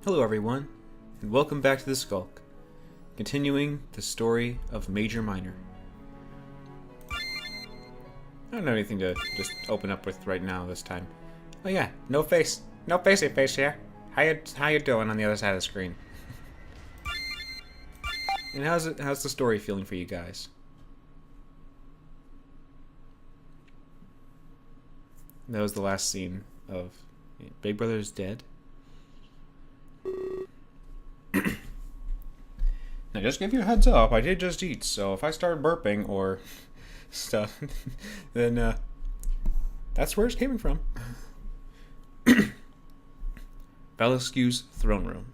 Hello everyone, and welcome back to the Skulk, continuing the story of Major Minor. I don't have anything to just open up with right now this time. Oh yeah, no facey face here. How you doing on the other side of the screen? And how's the story feeling for you guys? That was the last scene of Big Brother's dead. Now, just give you a heads up, I did just eat, so if I start burping or stuff, then that's where it's coming from. Valescue's throne room.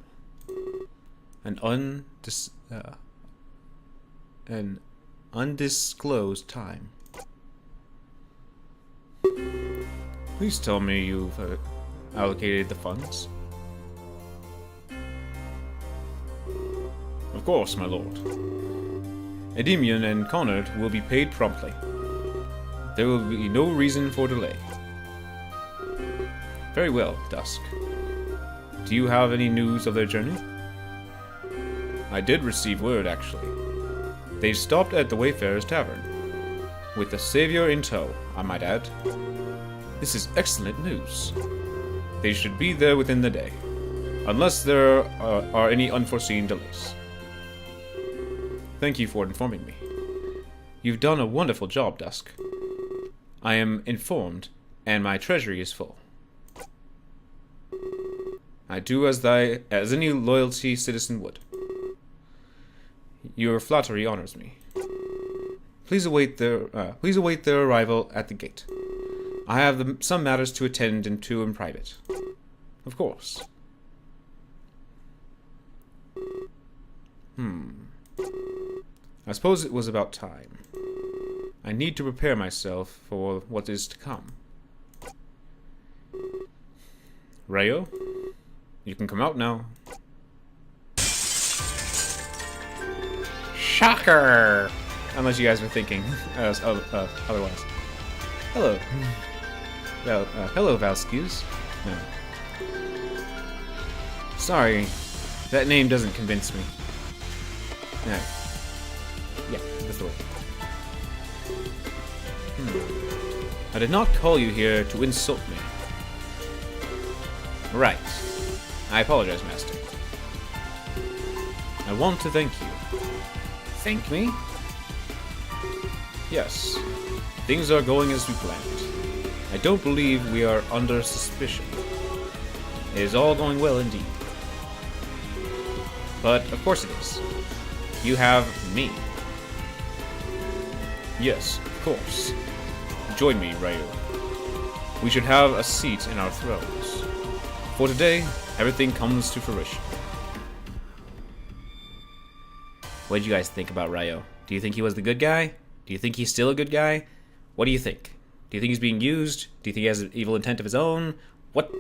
An undisclosed time. Please tell me you've allocated the funds. Of course, my lord. Endymion and Connard will be paid promptly. There will be no reason for delay. Very well, Dusk. Do you have any news of their journey? I did receive word, actually. They stopped at the Wayfarer's Tavern. With the Savior in tow, I might add. This is excellent news. They should be there within the day, unless there are any unforeseen delays. Thank you for informing me. You've done a wonderful job, Dusk. I am informed, and my treasury is full. I do as any loyalty citizen would. Your flattery honors me. Please await their arrival at the gate. I have some matters to attend to in private. Of course. I suppose it was about time. I need to prepare myself for what is to come. Rayo, you can come out now. Shocker! Unless you guys were thinking otherwise. Hello. Well, hello, Valescues. No. Sorry, that name doesn't convince me. No. Yeah, that's the word. I did not call you here to insult me. Right. I apologize, Master. I want to thank you. Thank me? Yes. Things are going as we planned. I don't believe we are under suspicion. It is all going well indeed. But, of course it is. You have me. Yes, of course. Join me, Rayo. We should have a seat in our thrones. For today, everything comes to fruition. What did you guys think about Rayo? Do you think he was the good guy? Do you think he's still a good guy? What do you think? Do you think he's being used? Do you think he has an evil intent of his own? What?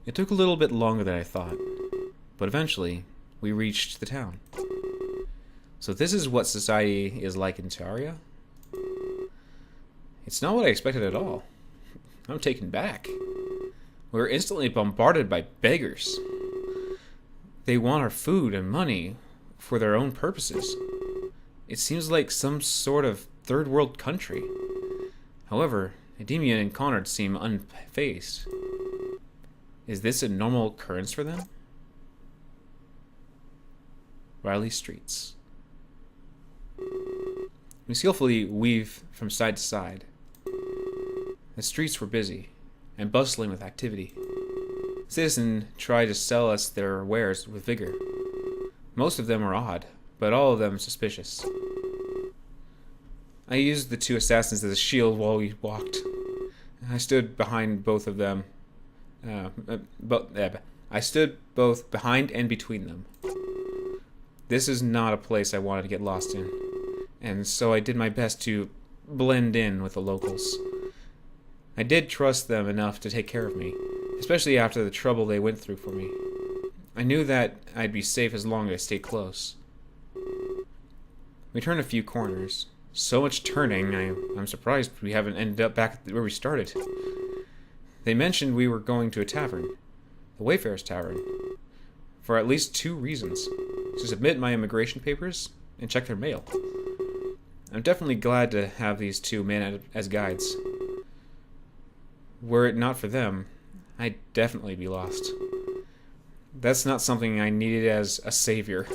It took a little bit longer than I thought, but eventually, we reached the town. So this is what society is like in Taria? It's not what I expected at all. I'm taken back. We were instantly bombarded by beggars. They want our food and money for their own purposes. It seems like some sort of third world country. However, Endymion and Connard seem unfazed. Is this a normal occurrence for them? Riley streets. We skillfully weave from side to side. The streets were busy and bustling with activity. Citizens tried to sell us their wares with vigor. Most of them were odd, but all of them suspicious. I used the two assassins as a shield while we walked. I stood behind both of them. I stood both behind and between them. This is not a place I wanted to get lost in, and so I did my best to blend in with the locals. I did trust them enough to take care of me, especially after the trouble they went through for me. I knew that I'd be safe as long as I stayed close. We turned a few corners. So much turning, I'm surprised we haven't ended up back where we started. They mentioned we were going to a tavern. the Wayfarer's Tavern, for at least 2 reasons: to submit my immigration papers and check their mail. I'm definitely glad to have these 2 men as guides. Were it not for them, I'd definitely be lost. That's not something I needed as a savior.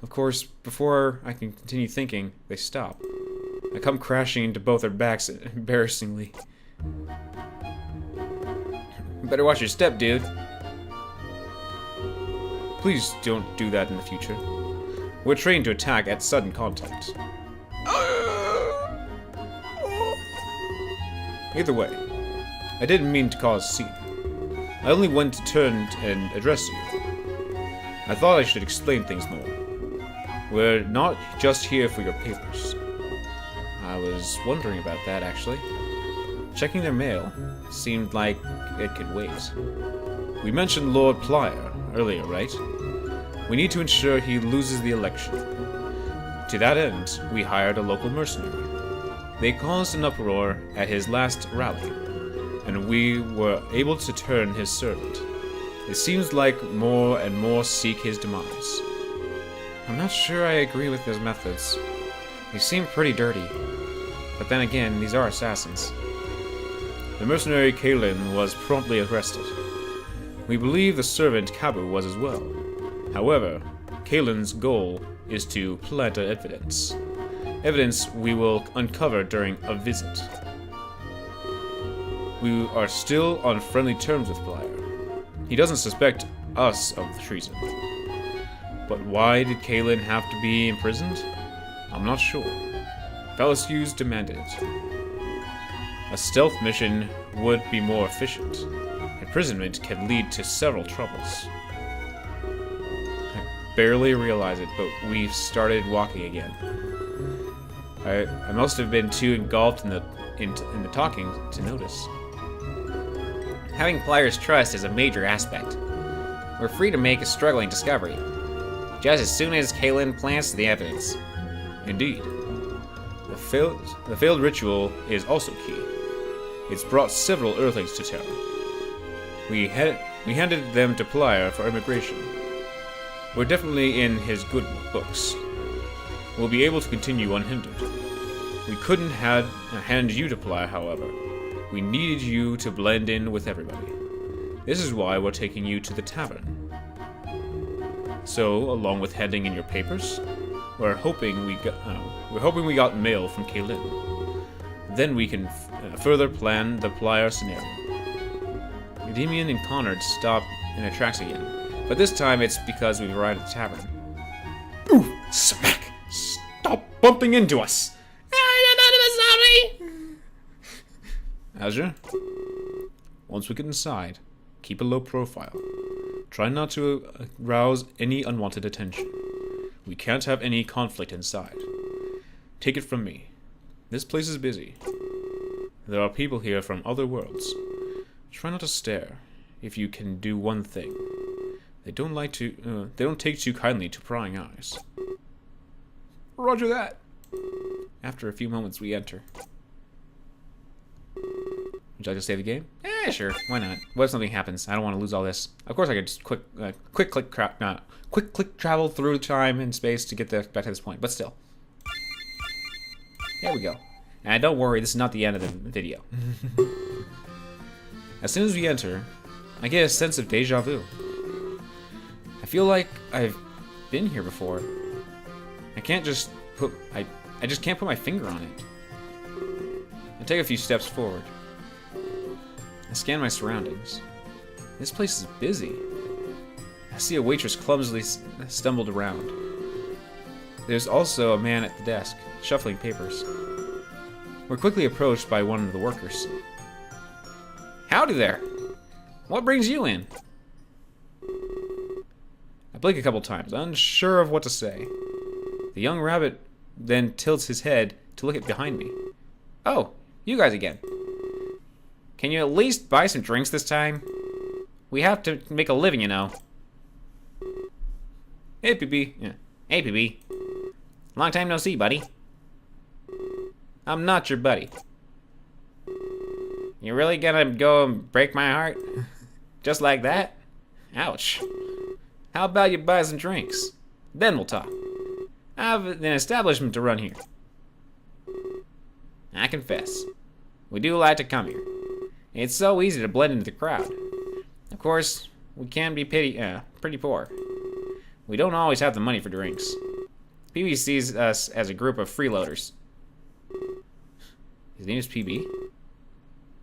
Of course, before I can continue thinking, they stop. I come crashing into both their backs embarrassingly. Better watch your step, dude. Please don't do that in the future. We're trained to attack at sudden contact. Either way, I didn't mean to cause a scene. I only went to turn and address you. I thought I should explain things more. We're not just here for your papers. I was wondering about that, actually. Checking their mail seemed like it could wait. We mentioned Lord Plyer earlier, right? We need to ensure he loses the election. To that end, we hired a local mercenary. They caused an uproar at his last rally, and we were able to turn his servant. It seems like more and more seek his demise. I'm not sure I agree with his methods. They seem pretty dirty. But then again, these are assassins. The mercenary Kalen was promptly arrested. We believe the servant Kabu was as well. However, Kalen's goal is to plant evidence. Evidence we will uncover during a visit. We are still on friendly terms with Plyer. He doesn't suspect us of treason. But why did Kalen have to be imprisoned? I'm not sure. Fallacius demanded it. A stealth mission would be more efficient. Imprisonment can lead to several troubles. I barely realize it, but we've started walking again. I must have been too engulfed in the talking to notice. Having Plyer's trust is a major aspect. We're free to make a struggling discovery, just as soon as Kalen plants the evidence. Indeed. The failed ritual is also key. It's brought several Earthlings to terror. We handed them to Plyer for immigration. We're definitely in his good books. We'll be able to continue unhindered. We couldn't hand you to Plyer, however. We needed you to blend in with everybody. This is why we're taking you to the tavern. So, along with handing in your papers, we're hoping we got mail from Kalen. Then we can further plan the Plyer scenario. Demian and Connard stop in their tracks again, but this time it's because we've arrived at the tavern. Ooh, smack! Stop bumping into us! Azure, once we get inside, keep a low profile. Try not to arouse any unwanted attention. We can't have any conflict inside. Take it from me. This place is busy. There are people here from other worlds. Try not to stare, if you can do one thing. They don't take too kindly to prying eyes. Roger that. After a few moments, we enter. Would you like to save the game? Sure. Why not? What if something happens? I don't want to lose all this. Of course, I could just quick click travel through time and space to get back to this point. But still, there we go. And don't worry, this is not the end of the video. As soon as we enter, I get a sense of deja vu. I feel like I've been here before. I just can't put my finger on it. I take a few steps forward. I scan my surroundings. This place is busy. I see a waitress clumsily stumbled around. There's also a man at the desk, shuffling papers. We're quickly approached by one of the workers. Howdy there. What brings you in? I blink a couple times, unsure of what to say. The young rabbit then tilts his head to look at behind me. Oh, you guys again. Can you at least buy some drinks this time? We have to make a living, you know. Hey, PB. Yeah. Hey, PB. Long time no see, buddy. I'm not your buddy. You really gonna go and break my heart? Just like that? Ouch. How about you buy some drinks? Then we'll talk. I have an establishment to run here. I confess, we do like to come here. It's so easy to blend into the crowd. Of course, we can be pretty poor. We don't always have the money for drinks. PB sees us as a group of freeloaders. His name is PB?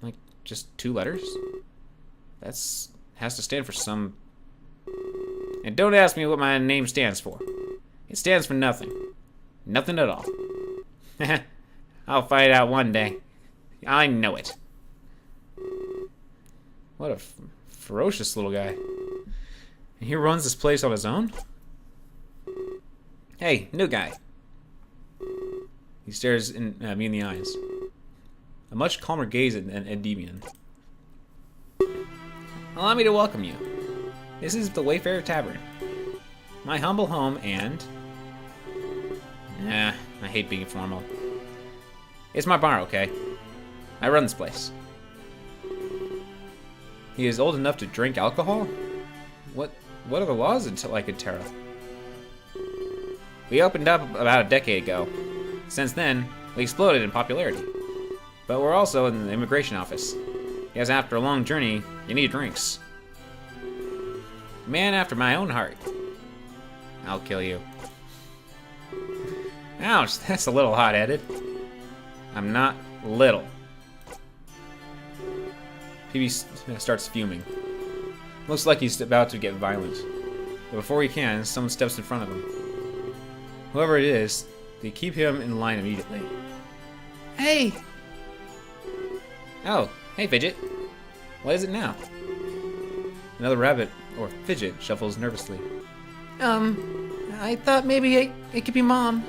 Like, just 2 letters? Has to stand for some... And don't ask me what my name stands for. It stands for nothing. Nothing at all. I'll find out one day. I know it. What a ferocious little guy. And he runs this place on his own? Hey, new guy. He stares me in the eyes. A much calmer gaze than Endymion. Allow me to welcome you. This is the Wayfarer Tavern. My humble home and... I hate being formal. It's my bar, okay? I run this place. He is old enough to drink alcohol? What are the laws until I could Terra? We opened up about a decade ago. Since then, we exploded in popularity. But we're also in the immigration office. Because after a long journey, you need drinks. Man after my own heart. I'll kill you. Ouch, that's a little hot-headed. I'm not little. PB starts fuming. Looks like he's about to get violent. But before he can, someone steps in front of him. Whoever it is, they keep him in line immediately. Hey! Oh, hey, Fidget. What is it now? Another rabbit, or Fidget, shuffles nervously. I thought maybe it could be Mom.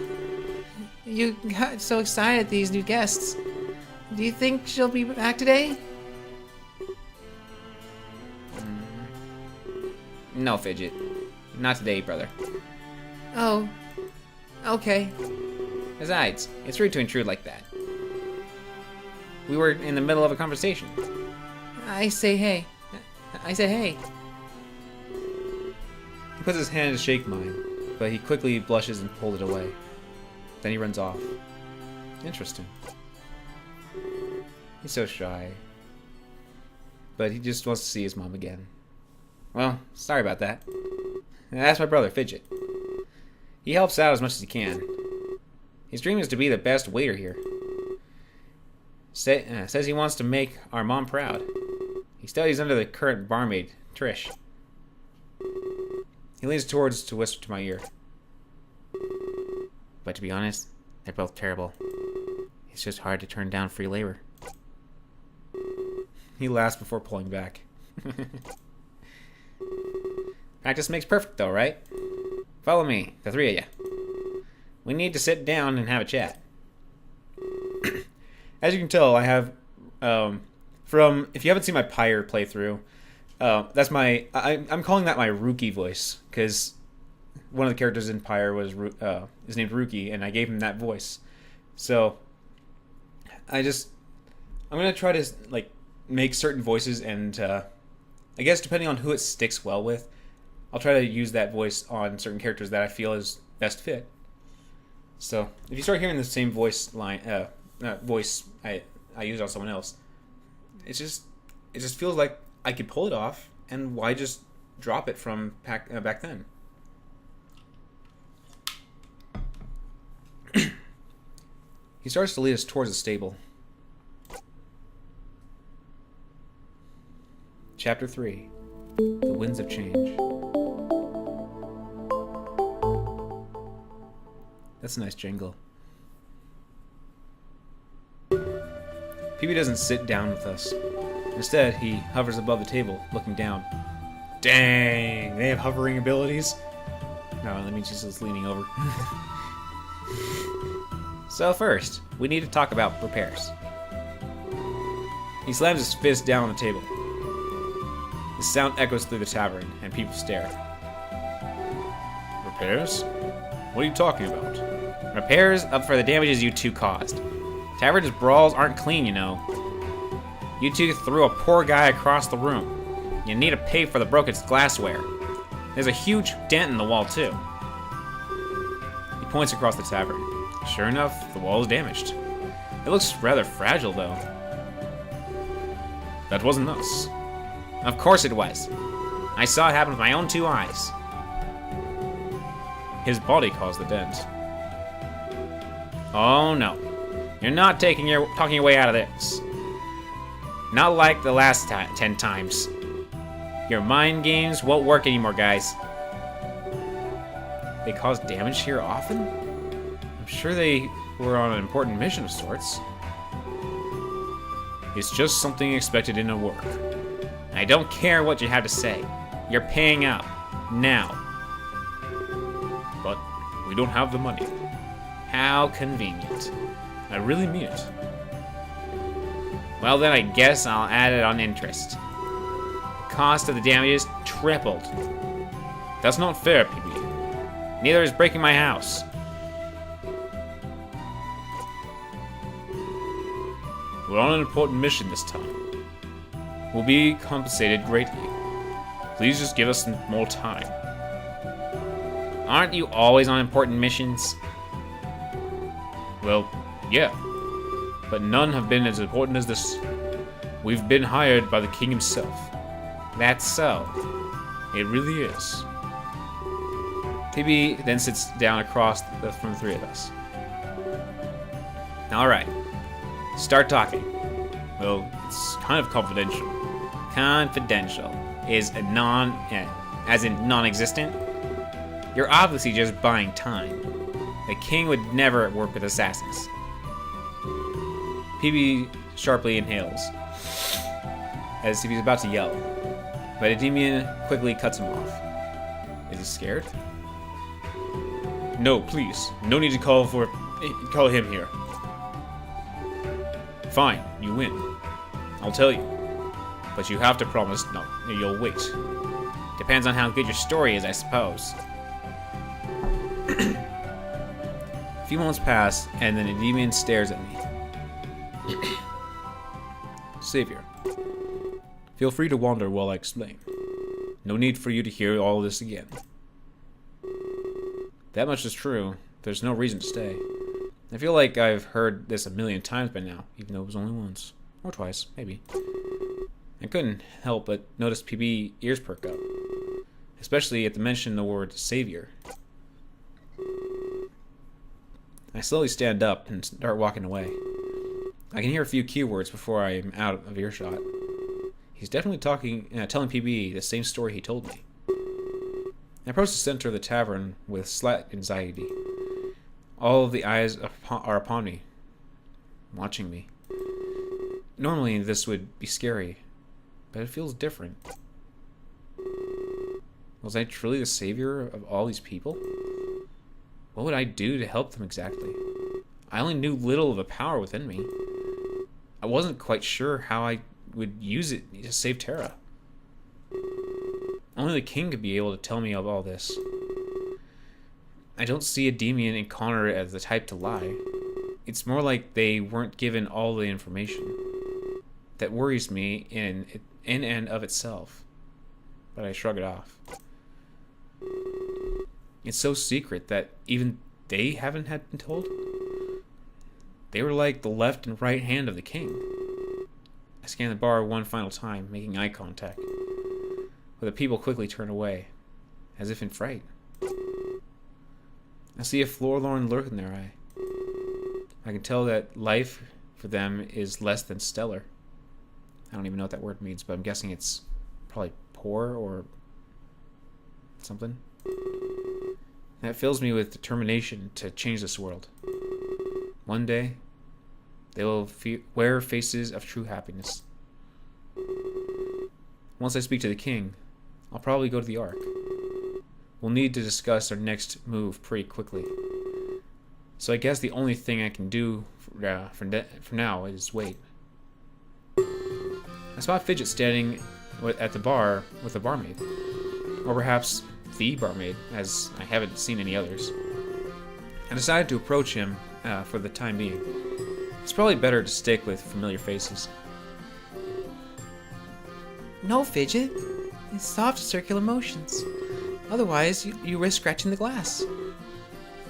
You got so excited at these new guests. Do you think she'll be back today? No, Fidget. Not today, brother. Oh, okay. Besides, it's rude to intrude like that. We were in the middle of a conversation. I say hey. I said hey. He puts his hand to shake mine, but he quickly blushes and pulls it away. Then he runs off. Interesting. He's so shy. But he just wants to see his mom again. Well, sorry about that. That's my brother, Fidget. He helps out as much as he can. His dream is to be the best waiter here. Says he wants to make our mom proud. He studies under the current barmaid, Trish. He leans towards to whisper to my ear. But to be honest, they're both terrible. It's just hard to turn down free labor. He laughs before pulling back. Practice makes perfect though, right? Follow me, the 3 of you. We need to sit down and have a chat. As you can tell, I have, if you haven't seen my Pyre playthrough, that's I'm calling that my Rookie voice, because one of the characters in Pyre is named Rookie, and I gave him that voice. So, I'm going to try to, like, make certain voices, and, I guess depending on who it sticks well with, I'll try to use that voice on certain characters that I feel is best fit. So, if you start hearing the same voice I use on someone else, it just feels like I could pull it off, and why just drop it from back then? He starts to lead us towards the stable. Chapter 3. The Winds of Change. That's a nice jingle. PB doesn't sit down with us. Instead, he hovers above the table, looking down. Dang, they have hovering abilities? No, that means he's just leaning over. So first, we need to talk about repairs. He slams his fist down on the table. The sound echoes through the tavern, and people stare. Repairs? What are you talking about? Repairs up for the damages you two caused. Tavern's brawls aren't clean, you know. You two threw a poor guy across the room. You need to pay for the broken glassware. There's a huge dent in the wall, too. He points across the tavern. Sure enough, the wall is damaged. It looks rather fragile, though. That wasn't us. Of course it was. I saw it happen with my own 2 eyes. His body caused the dent. Oh no. You're not talking your way out of this. Not like the last 10 times. Your mind games won't work anymore, guys. They cause damage here often? I'm sure they were on an important mission of sorts. It's just something expected in a work. I don't care what you have to say. You're paying out. Now. But we don't have the money. How convenient. I really mean it. Well then, I guess I'll add it on interest. The cost of the damages tripled. That's not fair, PB. Neither is breaking my house. We're on an important mission this time. We'll be compensated greatly. Please just give us some more time. Aren't you always on important missions? Well, yeah. But none have been as important as this. We've been hired by the king himself. That's so. It really is. PB then sits down across from the 3 of us. Alright. Start talking. Well, it's kind of confidential. Confidential is a as in non-existent? You're obviously just buying time. The king would never work with assassins. PB sharply inhales, as if he's about to yell, but Endymion quickly cuts him off. Is he scared? No, please. No need to call him here. Fine, you win. I'll tell you. But you have to promise you'll wait. Depends on how good your story is, I suppose. A few moments pass, and then Endymion stares at me. Savior, feel free to wander while I explain. No need for you to hear all this again. That much is true. There's no reason to stay. I feel like I've heard this a million times by now, even though it was only once. Or twice, maybe. I couldn't help but notice PB ears perk up. Especially at the mention of the word Savior. I slowly stand up and start walking away. I can hear a few keywords before I am out of earshot. He's definitely telling PB the same story he told me. I approach the center of the tavern with slight anxiety. All of the eyes are upon me, watching me. Normally this would be scary, but it feels different. Was I truly the savior of all these people? What would I do to help them exactly? I only knew little of the power within me. I wasn't quite sure how I would use it to save Terra. Only the king could be able to tell me of all this. I don't see Endymion and Connor as the type to lie. It's more like they weren't given all the information. That worries me in and of itself. But I shrug it off. It's so secret that even they haven't had been told. They were like the left and right hand of the king. I scan the bar one final time, making eye contact. But the people quickly turn away, as if in fright. I see a forlorn look in their eye. I can tell that life for them is less than stellar. I don't even know what that word means, but I'm guessing it's probably poor or something. That fills me with determination to change this world. One day, they will wear faces of true happiness. Once I speak to the king, I'll probably go to the Ark. We'll need to discuss our next move pretty quickly. So I guess the only thing I can do for now is wait. I spot Fidget standing at the bar with a barmaid. Or perhaps the barmaid, as I haven't seen any others. I decided to approach him for the time being. It's probably better to stick with familiar faces. No, Fidget. soft circular motions. Otherwise, you risk scratching the glass.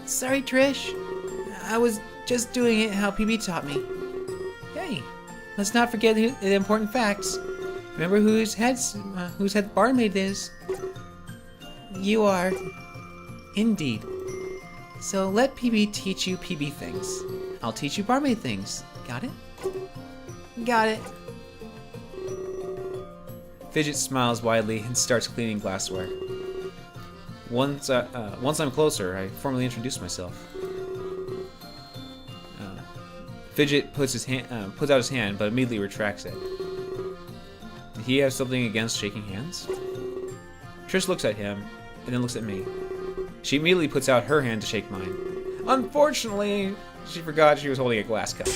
Sorry, Trish. I was just doing it how PB taught me. Hey, let's not forget the important facts. Remember whose head the barmaid is? You are. Indeed. So let PB teach you PB things. I'll teach you barmaid things. Got it? Got it. Fidget smiles widely and starts cleaning glassware. Once I'm closer, I formally introduce myself. Fidget puts out his hand, but immediately retracts it. Did he have something against shaking hands? Trish looks at him, and then looks at me. She immediately puts out her hand to shake mine. Unfortunately, she forgot she was holding a glass cup.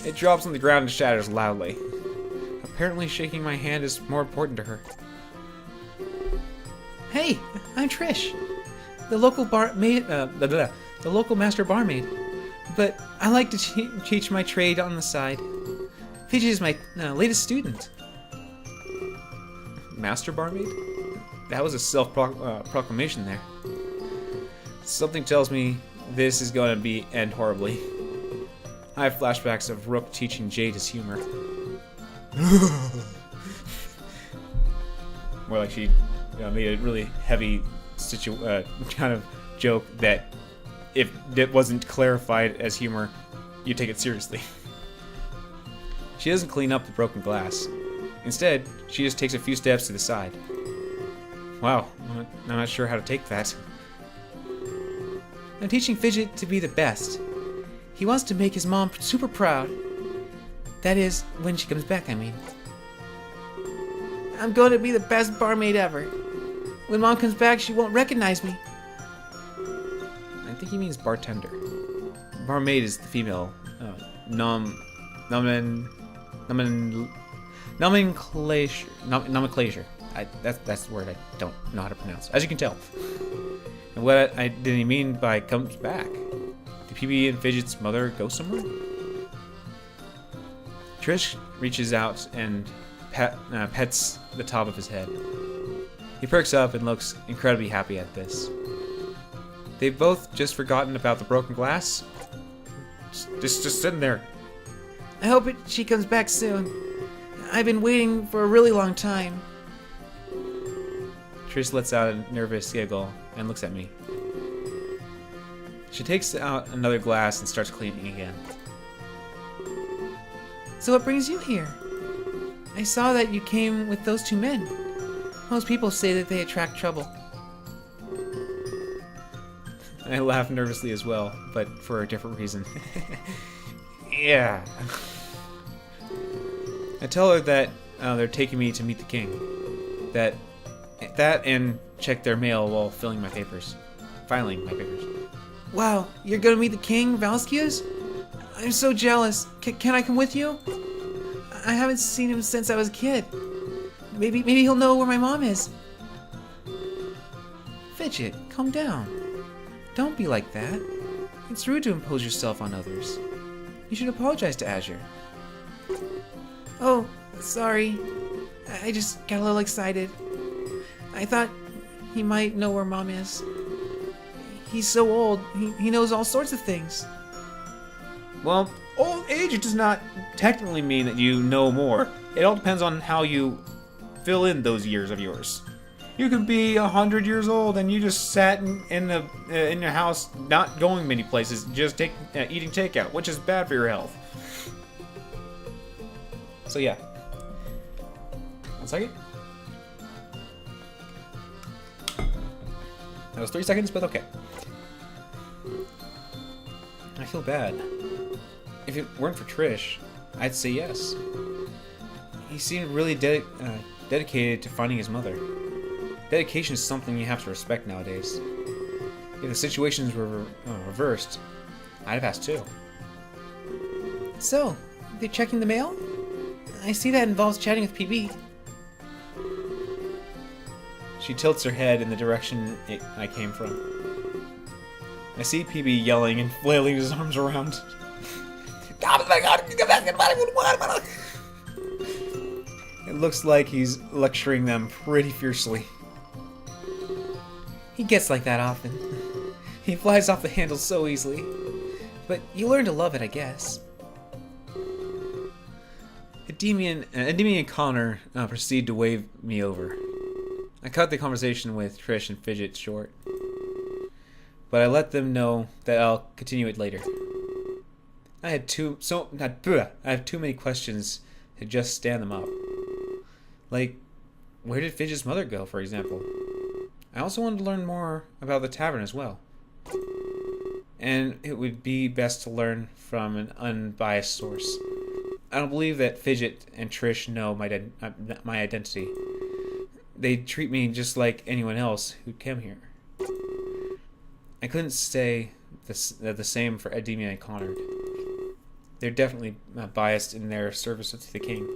It drops on the ground and shatters loudly. Apparently, shaking my hand is more important to her. Hey, I'm Trish, the local the local master barmaid. But I like to teach my trade on the side. Fidget is my latest student. Master barmaid? That was a self-proclamation there. Something tells me this is going to end horribly. I have flashbacks of Rook teaching Jade his humor. More like she made a really heavy kind of joke that if it wasn't clarified as humor, you take it seriously. She doesn't clean up the broken glass. Instead, she just takes a few steps to the side. Wow, I'm not sure how to take that. I'm teaching Fidget to be the best. He wants to make his mom super proud. That is, when she comes back, I mean. I'm going to be the best barmaid ever. When Mom comes back, she won't recognize me. I think he means bartender. Barmaid is the female nomenclature. That's the word I don't know how to pronounce, as you can tell. And what did he mean by comes back? Did PB and Fidget's mother go somewhere? Trish reaches out and pets the top of his head. He perks up and looks incredibly happy at this. They've both just forgotten about the broken glass. Just sitting there. I hope she comes back soon. I've been waiting for a really long time. Trish lets out a nervous giggle and looks at me. She takes out another glass and starts cleaning again. So what brings you here? I saw that you came with those two men. Most people say that they attract trouble. I laugh nervously as well, but for a different reason. Yeah. I tell her that they're taking me to meet the king. That and check their mail while filing my papers. Wow, you're gonna meet the king, Valskius? I'm so jealous. Can I come with you? I haven't seen him since I was a kid. Maybe he'll know where my mom is. Fidget, calm down. Don't be like that. It's rude to impose yourself on others. You should apologize to Azure. Oh, sorry. I just got a little excited. I thought he might know where Mom is. He's so old. He knows all sorts of things. Well, old age does not technically mean that you know more. It all depends on how you fill in those years of yours. You could be 100 years old and you just sat in your house, not going many places, just eating takeout, which is bad for your health. So yeah. 1 second. That was 3 seconds, but okay. I feel bad. If it weren't for Trish, I'd say yes. He seemed really dedicated to finding his mother. Dedication is something you have to respect nowadays. If the situations were reversed, I'd have asked too. So, they're checking the mail? I see that involves chatting with PB. She tilts her head in the direction I came from. I see PB yelling and flailing his arms around. It looks like he's lecturing them pretty fiercely. He gets like that often. He flies off the handle so easily. But you learn to love it, I guess. Endymion and Connor proceed to wave me over. I cut the conversation with Trish and Fidget short, but I let them know that I'll continue it later. I have too many questions to just stand them up. Like, where did Fidget's mother go, for example? I also wanted to learn more about the tavern as well. And it would be best to learn from an unbiased source. I don't believe that Fidget and Trish know my identity. They treat me just like anyone else who came here. I couldn't say the same for Endymion and Connor. They're definitely biased in their service to the king.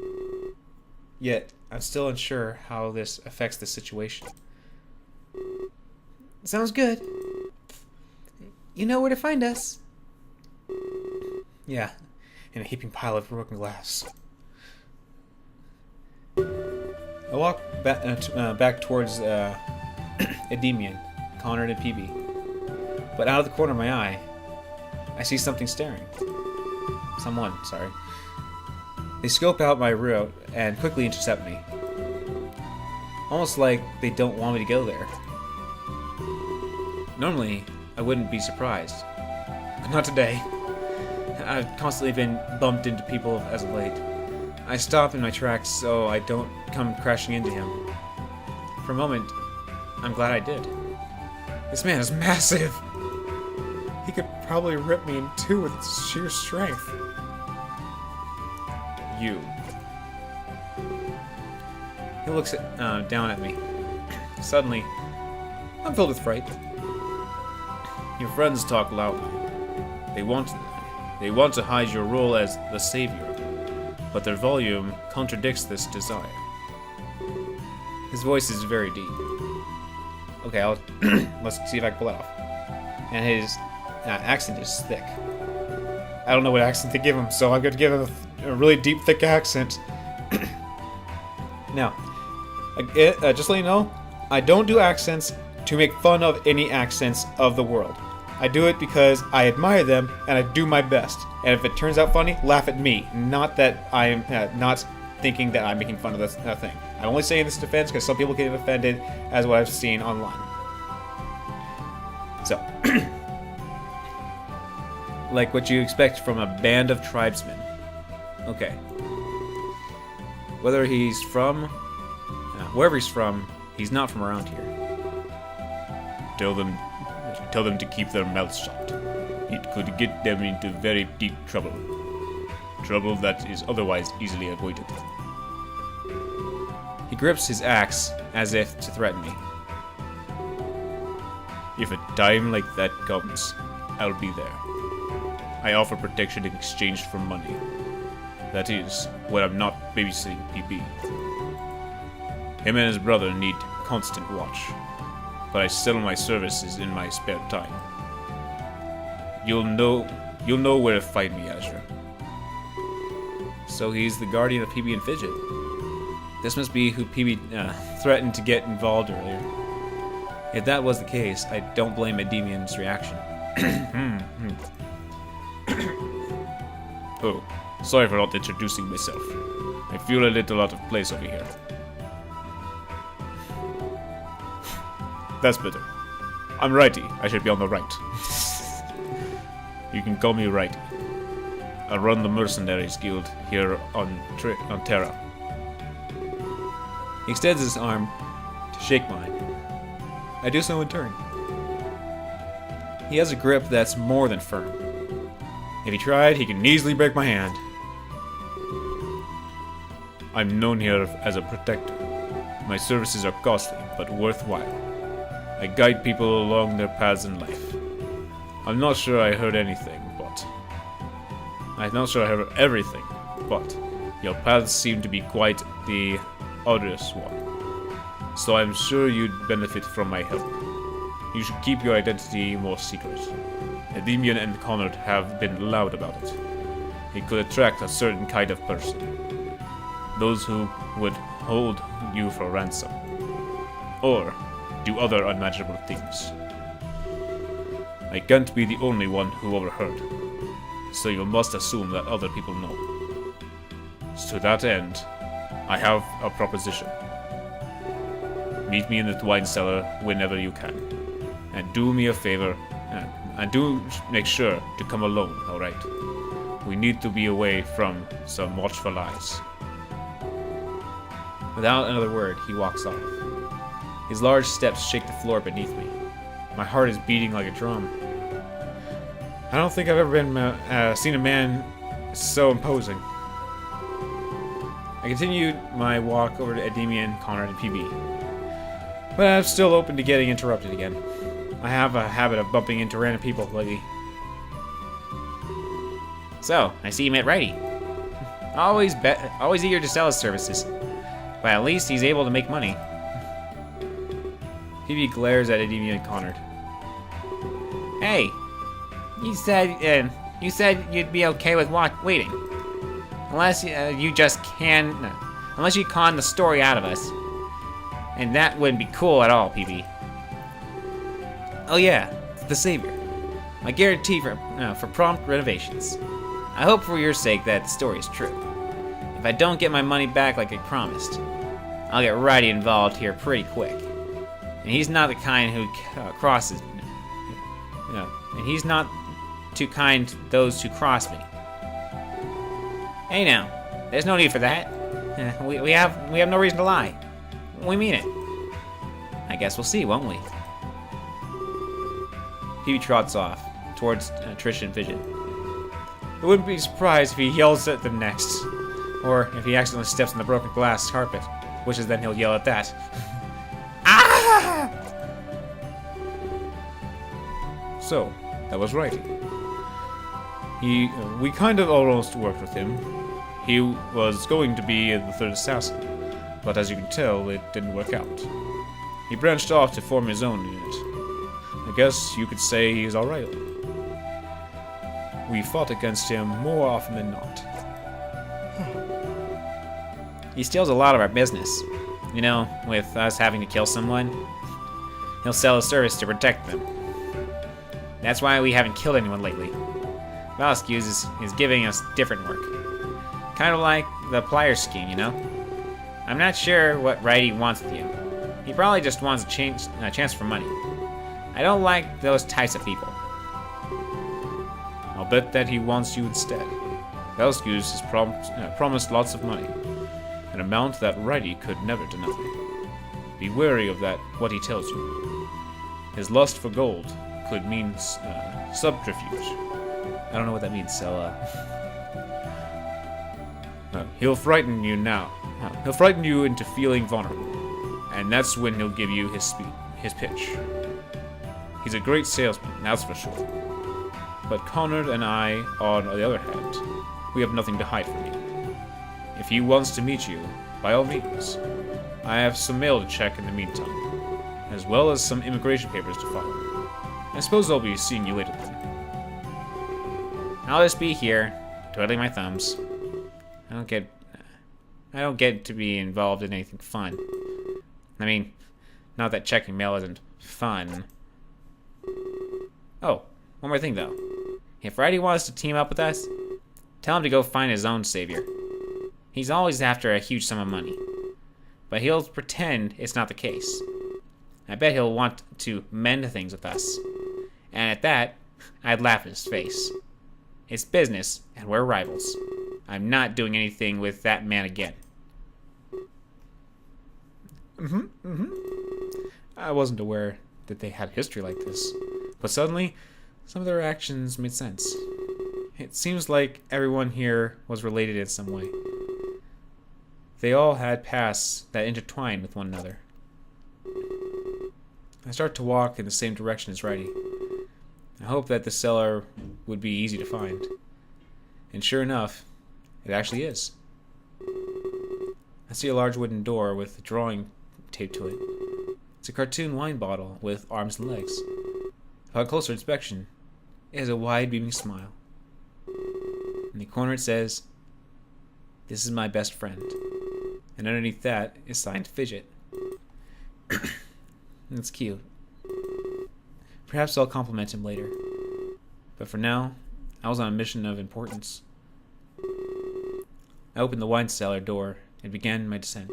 Yet, I'm still unsure how this affects the situation. Sounds good. You know where to find us. Yeah, in a heaping pile of broken glass. I walk back towards Endymion, Connor, and PB. But out of the corner of my eye, I see something staring. Someone, sorry. They scope out my route and quickly intercept me. Almost like they don't want me to go there. Normally, I wouldn't be surprised. But not today. I've constantly been bumped into people as of late. I stop in my tracks so I don't come crashing into him. For a moment, I'm glad I did. This man is massive! He could probably rip me in two with its sheer strength. You. He looks down at me. Suddenly, I'm filled with fright. Your friends talk loudly. They want to hide your role as the savior, but their volume contradicts this desire. His voice is very deep. Okay, let's see if I can pull it off. And his accent is thick. I don't know what accent to give him, so I'm going to give him a really deep, thick accent. Now, just let you know, I don't do accents to make fun of any accents of the world. I do it because I admire them and I do my best. And if it turns out funny, laugh at me. Not that I am not thinking that I'm making fun of this thing. I'm only saying this in defense because some people get offended as what I've seen online. So, like what you expect from a band of tribesmen. Okay. Whether he's from, wherever he's from, he's not from around here. Tell them to keep their mouths shut. It could get them into very deep trouble. Trouble that is otherwise easily avoided. He grips his axe as if to threaten me. If a time like that comes, I'll be there. I offer protection in exchange for money. That is, when I'm not babysitting PB. Him and his brother need constant watch, but I sell my services in my spare time. You'll know where to find me, Azure. So he's the guardian of PB and Fidget. This must be who PB threatened to get involved earlier. If that was the case, I don't blame Endymion's reaction. Oh, sorry for not introducing myself. I feel a little out of place over here. That's better. I'm righty. I should be on the right. You can call me righty. I run the Mercenaries Guild here on Terra. He extends his arm to shake mine. I do so in turn. He has a grip that's more than firm. If he tried, he can easily break my hand. I'm known here as a protector. My services are costly, but worthwhile. I guide people along their paths in life. I'm not sure I heard everything, but your paths seem to be quite the arduous one. So I'm sure you'd benefit from my help. You should keep your identity more secret. Endymion and Connor have been loud about it. It could attract a certain kind of person. Those who would hold you for ransom, or do other unimaginable things. I can't be the only one who overheard, so you must assume that other people know. To that end, I have a proposition. Meet me in the wine cellar whenever you can, and do me a favor, and do make sure to come alone, alright? We need to be away from some watchful eyes. Without another word, he walks off. His large steps shake the floor beneath me. My heart is beating like a drum. I don't think I've ever been seen a man so imposing. I continued my walk over to Endymion, Conrad, and PB. But I'm still open to getting interrupted again. I have a habit of bumping into random people lately. So, I see you met Righty. Always eager to sell his services. But at least he's able to make money. PB glares at Endymion and Conrad. Hey, you said you'd be okay with waiting. Unless unless you con the story out of us. And that wouldn't be cool at all, PB. Oh yeah, the savior. My guarantee for prompt renovations. I hope for your sake that the story is true. If I don't get my money back like I promised, I'll get Righty involved here pretty quick. And he's not the kind who crosses me. And he's not too kind to those who cross me. Hey now, there's no need for that. We have no reason to lie. We mean it. I guess we'll see, won't we? PB trots off towards Trish and Vision. I wouldn't be surprised if he yells at them next, or if he accidentally steps on the broken glass carpet, which is then he'll yell at that. Ah! So, that was Righty. We kind of almost worked with him. He was going to be the third assassin, but as you can tell, it didn't work out. He branched off to form his own unit. I guess you could say he's our rival. We fought against him more often than not. He steals a lot of our business. You know, with us having to kill someone, he'll sell a service to protect them. That's why we haven't killed anyone lately. Valescuse is giving us different work. Kind of like the pliers scheme, you know? I'm not sure what Righty wants with you. He probably just wants a chance for money. I don't like those types of people. I'll bet that he wants you instead. Valescuse has promised lots of money, an amount that Righty could never deny. Be wary of that, what he tells you. His lust for gold could mean subterfuge. I don't know what that means, so, He'll frighten you now. He'll frighten you into feeling vulnerable, and that's when he'll give you his pitch. He's a great salesman, that's for sure. But Conrad and I, on the other hand, we have nothing to hide from him. If he wants to meet you, by all means. I have some mail to check in the meantime, as well as some immigration papers to file. I suppose I'll be seeing you later then. I'll just be here, twiddling my thumbs. I don't get to be involved in anything fun. I mean, not that checking mail isn't fun. Oh, one more thing though. If Righty wants to team up with us, tell him to go find his own savior. He's always after a huge sum of money, but he'll pretend it's not the case. I bet he'll want to mend things with us. And at that, I'd laugh in his face. It's business, and we're rivals. I'm not doing anything with that man again. I wasn't aware that they had history like this, but suddenly, some of their actions made sense. It seems like everyone here was related in some way. They all had pasts that intertwined with one another. I start to walk in the same direction as Righty. I hope that the cellar would be easy to find. And sure enough, it actually is. I see a large wooden door with a drawing taped to it. It's a cartoon wine bottle with arms and legs. Upon closer inspection, it has a wide, beaming smile. In the corner it says, "This is my best friend. And underneath that is signed Fidget. That's cute. Perhaps I'll compliment him later. But for now, I was on a mission of importance. I opened the wine cellar door and began my descent.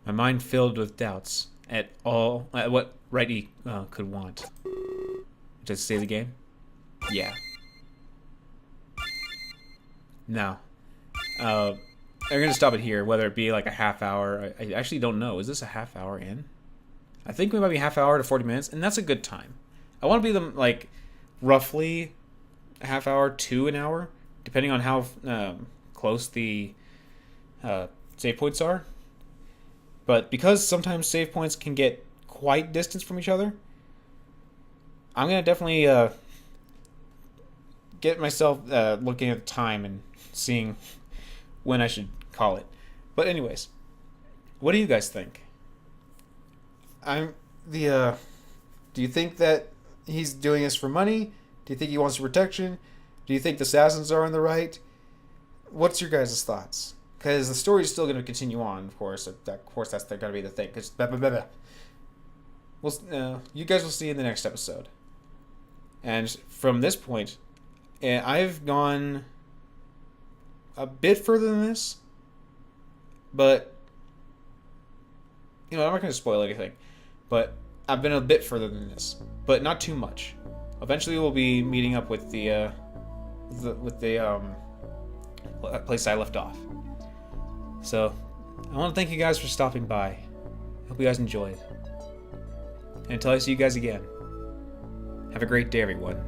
My mind filled with doubts at what Righty could want. Did I save the game? Yeah. Now, I'm gonna stop it here. Whether it be like a half hour, I actually don't know. Is this a half hour in? I think we might be half hour to 40 minutes, and that's a good time. I want to be them like roughly a half hour to an hour, depending on how close the save points are. But because sometimes save points can get quite distant from each other, I'm gonna definitely get myself looking at the time and seeing when I should call it. But anyways, what do you guys think? Do you think that he's doing this for money? Do you think he wants protection? Do you think the assassins are on the right? What's your guys' thoughts? Because the story is still going to continue on, of course. That's going to be the thing. Because you guys will see in the next episode. And from this point, I've gone a bit further than this, but I'm not going to spoil anything. But I've been a bit further than this, but not too much. Eventually, we'll be meeting up with the place I left off. So, I want to thank you guys for stopping by. Hope you guys enjoyed. And until I see you guys again, have a great day, everyone.